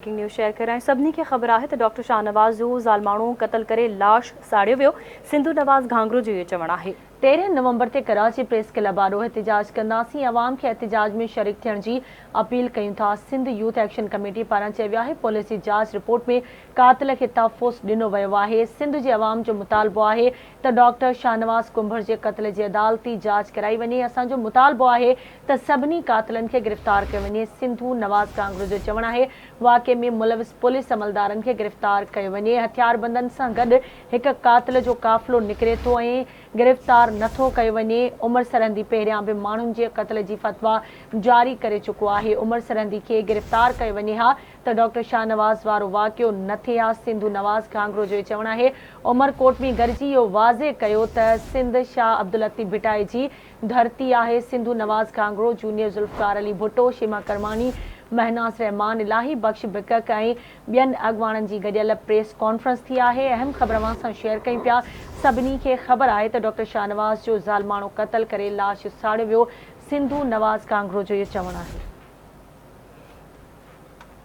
Breaking news share कराएं सभिनी खे ख़बर आहे त डॉक्टर शाहनवाज़ जो ज़ालमाणो क़त्ल करे लाश साड़ियो वियो। सिंधु नवाज़ घांगरो जो इहो चवणु आहे। 13 नवंबर ते कराची प्रेस क्लब आॾो एहतिजाज कंदासीं। अवाम खे एहतिजाज में शरीक थियण जी अपील कयूं था। सिंध यूथ एक्शन कमेटी पारां चयो वियो आहे पुलिस जी जांच रिपोर्ट में क़ातिल खे तहफ़्फ़ुज़ ॾिनो वियो आहे। सिंध जे अवाम जो मुतालबो आहे त डॉक्टर शाहनवाज़ कुंभर जे क़त्ल जी अदालती जांच कराई वञे। असांजो मुतालबो आहे त सभिनी क़ातिलनि खे गिरफ़्तार कयो वञे। सिंधु नवाज़ घांगरो जो चवणु आहे वाक़े में मुलविस पुलिस अमलदारनि खे गिरफ़्तार कयो वञे। हथियारबंदनि सां गॾु हिकु क़ातिल जो काफ़िलो निकिरे थो ऐं गिरफ़्तार नथो कयो वञे। उमर सरहंदी पहिरियां बि माण्हुनि जे क़त्ल जी फ़तवा जारी करे चुको आहे। उमर सरहंदी खे गिरफ़्तार कयो वञे हा त डॉक्टर शाहनवाज़ वारो वाक़ियो न थिए हा। सिंधु नवाज़ घांगरो जो चवणु आहे। उमरकोट में गॾिजी इहो वाज़े कयो त सिंध शाह अब्दुल लतीफ़ भिटाई जी धरती आहे। सिंधु नवाज़ घांगरो जूनियर ज़ुल्फ़िकार अली भुट्टो, शेमा करमानी, महनाज़ रहमान, इलाही बख़्श बिकक ऐं ॿियनि अॻवाननि जी गॾियल प्रेस कॉन्फ्रेंस थी आहे। अहम ख़बर अवां सां शेयर कयूं पिया। सभिनी खे ख़बर आहे त डॉक्टर शाहनवाज़ जो ज़ालमाणो क़त्ल करे लाश साड़ियो वियो। सिंधु नवाज़ घांगरो जो इहो चवणु आहे।